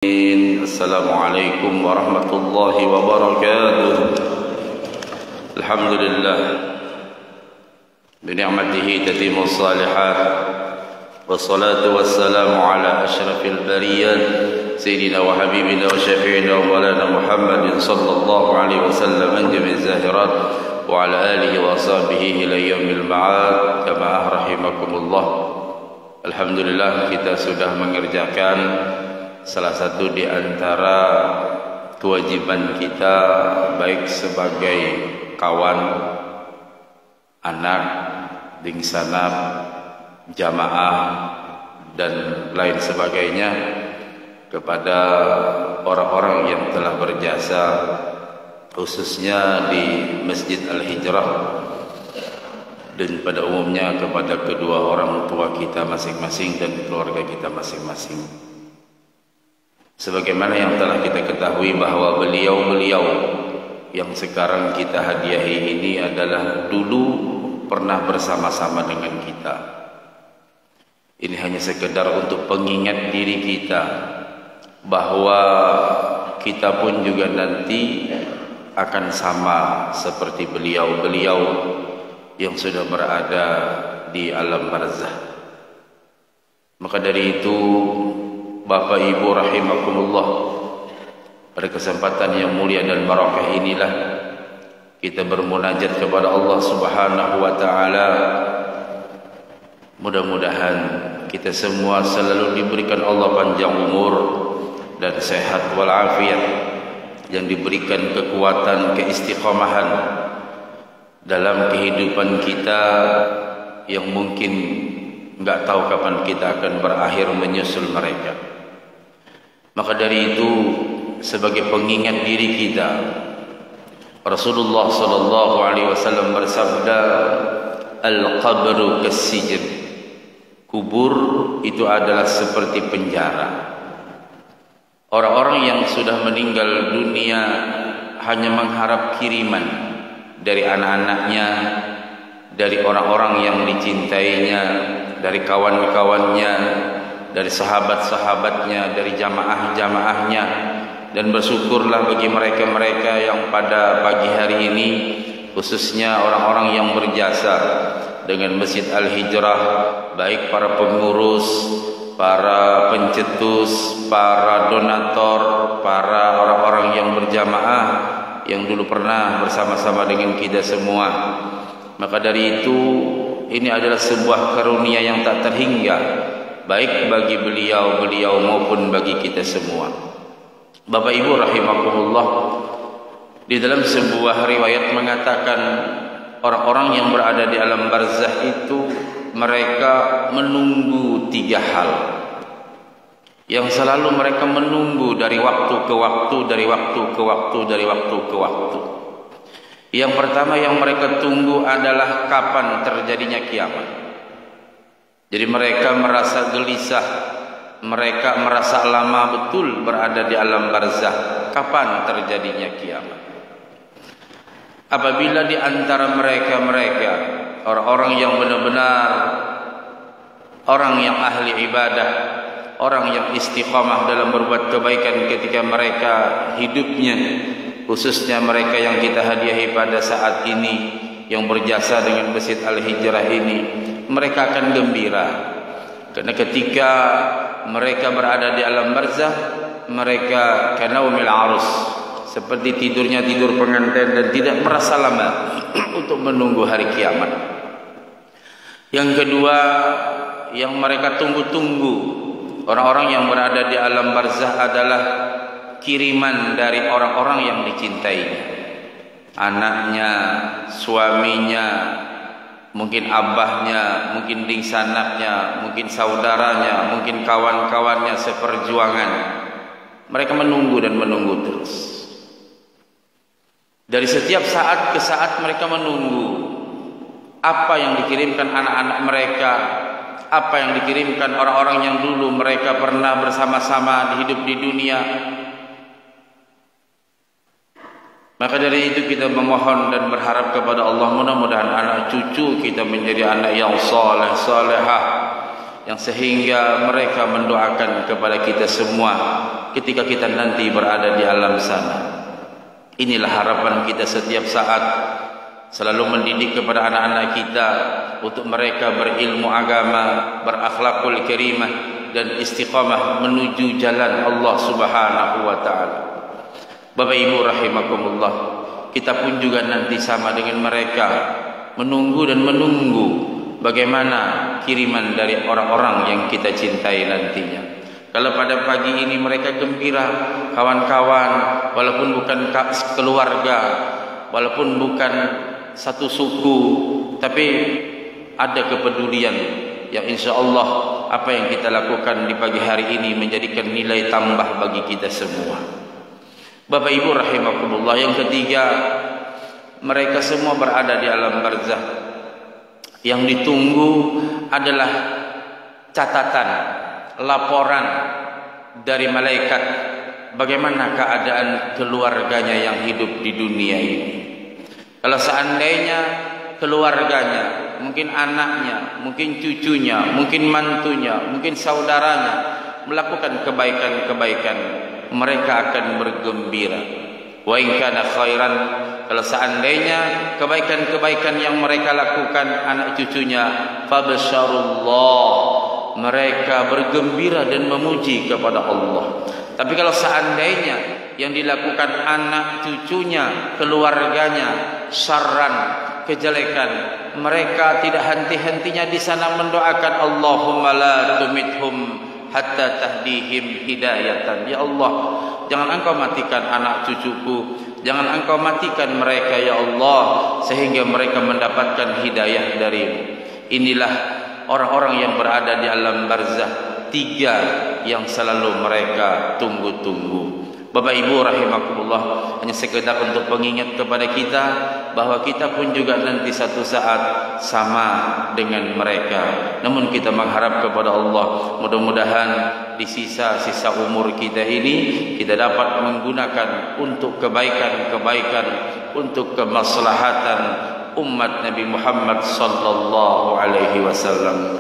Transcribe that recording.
Assalamualaikum warahmatullahi wabarakatuh. Alhamdulillah bini'matihi tatimmu shalihat, wassalatu wassalamu ala asyrafil bariyat sayyidina wa habibina wa syafi'ina wa maulana Muhammadin sallallahu alaihi wasallam anjamiz zahirat wa ala alihi wa sahbihi ila yaumil ma'ad. Kama rahimakumullah. Alhamdulillah, kita sudah mengerjakan salah satu di antara kewajiban kita, baik sebagai kawan, anak, dingsanab, jamaah dan lain sebagainya, kepada orang-orang yang telah berjasa khususnya di Masjid Al-Hijrah dan pada umumnya kepada kedua orang tua kita masing-masing dan keluarga kita masing-masing. Sebagaimana yang telah kita ketahui bahwa beliau-beliau yang sekarang kita hadiahi ini adalah dulu pernah bersama-sama dengan kita. Ini hanya sekedar untuk pengingat diri kita bahwa kita pun juga nanti akan sama seperti beliau-beliau yang sudah berada di alam barzah. Maka dari itu, Bapak Ibu rahimakumullah, pada kesempatan yang mulia dan barakah inilah kita bermunajat kepada Allah Subhanahu wa taala. Mudah-mudahan kita semua selalu diberikan Allah panjang umur dan sehat walafiat, yang diberikan kekuatan, keistiqomahan dalam kehidupan kita yang mungkin enggak tahu kapan kita akan berakhir menyusul mereka. Maka dari itu, sebagai pengingat diri kita, Rasulullah sallallahu alaihi wasallam bersabda, al-qabru kas-sijn. Kubur itu adalah seperti penjara. Orang-orang yang sudah meninggal dunia hanya mengharap kiriman dari anak-anaknya, dari orang-orang yang dicintainya, dari kawan-kawannya, dari sahabat-sahabatnya, dari jamaah-jamaahnya. Dan bersyukurlah bagi mereka-mereka yang pada pagi hari ini, khususnya orang-orang yang berjasa dengan Masjid Al-Hijrah, baik para pengurus, para pencetus, para donator, para orang-orang yang berjamaah yang dulu pernah bersama-sama dengan kita semua. Maka dari itu, ini adalah sebuah karunia yang tak terhingga, baik bagi beliau-beliau maupun bagi kita semua. Bapak Ibu rahimakumullah, di dalam sebuah riwayat mengatakan orang-orang yang berada di alam barzah itu mereka menunggu 3 hal yang selalu mereka menunggu dari waktu ke waktu, dari waktu ke waktu, dari waktu ke waktu. Yang pertama yang mereka tunggu adalah kapan terjadinya kiamat. Jadi mereka merasa gelisah, mereka merasa lama betul berada di alam barzah. Kapan terjadinya kiamat? Apabila di antara mereka orang-orang yang benar-benar orang yang ahli ibadah, orang yang istiqamah dalam berbuat kebaikan ketika mereka hidupnya, khususnya mereka yang kita hadiahi pada saat ini yang berjasa dengan Masjid Al-Hijrah ini, mereka akan gembira. Karena ketika mereka berada di alam barzah, mereka kanaumil arus, seperti tidurnya tidur pengantin dan tidak merasa lama untuk menunggu hari kiamat. Yang kedua yang mereka tunggu-tunggu orang-orang yang berada di alam barzah adalah kiriman dari orang-orang yang dicintainya. Anaknya, suaminya, mungkin abahnya, mungkin dingsanaknya, mungkin saudaranya, mungkin kawan-kawannya seperjuangan. Mereka menunggu dan menunggu terus. Dari setiap saat ke saat mereka menunggu apa yang dikirimkan anak-anak mereka, apa yang dikirimkan orang-orang yang dulu mereka pernah bersama-sama hidup di dunia. Maka dari itu kita memohon dan berharap kepada Allah, mudah-mudahan anak cucu kita menjadi anak yang saleh, salehah, yang sehingga mereka mendoakan kepada kita semua ketika kita nanti berada di alam sana. Inilah harapan kita setiap saat, selalu mendidik kepada anak-anak kita untuk mereka berilmu agama, berakhlakul karimah, dan istiqamah menuju jalan Allah Subhanahu wa taala. Bapak Ibu rahimakumullah, kita pun juga nanti sama dengan mereka, menunggu dan menunggu bagaimana kiriman dari orang-orang yang kita cintai nantinya. Kalau pada pagi ini mereka gembira, kawan-kawan, walaupun bukan keluarga, walaupun bukan satu suku, tapi ada kepedulian yang insya Allah apa yang kita lakukan di pagi hari ini menjadikan nilai tambah bagi kita semua. Bapak Ibu rahimakumullah, yang ketiga, mereka semua berada di alam barzah. Yang ditunggu adalah catatan, laporan dari malaikat bagaimana keadaan keluarganya yang hidup di dunia ini. Kalau seandainya keluarganya, mungkin anaknya, mungkin cucunya, mungkin mantunya, mungkin saudaranya melakukan kebaikan-kebaikan, mereka akan bergembira. Wa in kana khairan, kalau seandainya kebaikan-kebaikan yang mereka lakukan anak cucunya, fabasyarullah, mereka bergembira dan memuji kepada Allah. Tapi kalau seandainya yang dilakukan anak cucunya, keluarganya, syarran, kejelekan, mereka tidak henti-hentinya di sana mendoakan, Allahumma la tumithum hatta tahdihim hidayatan. Ya Allah, jangan Engkau matikan anak cucuku, jangan Engkau matikan mereka ya Allah, sehingga mereka mendapatkan hidayah darimu. Inilah orang-orang yang berada di alam barzah, tiga yang selalu mereka tunggu-tunggu. Bapak Ibu rahimakumullah, hanya sekedar untuk pengingat kepada kita bahwa kita pun juga nanti satu saat sama dengan mereka. Namun kita mengharap kepada Allah, mudah-mudahan di sisa-sisa umur kita ini kita dapat menggunakan untuk kebaikan-kebaikan, untuk kemaslahatan umat Nabi Muhammad sallallahu alaihi wasallam.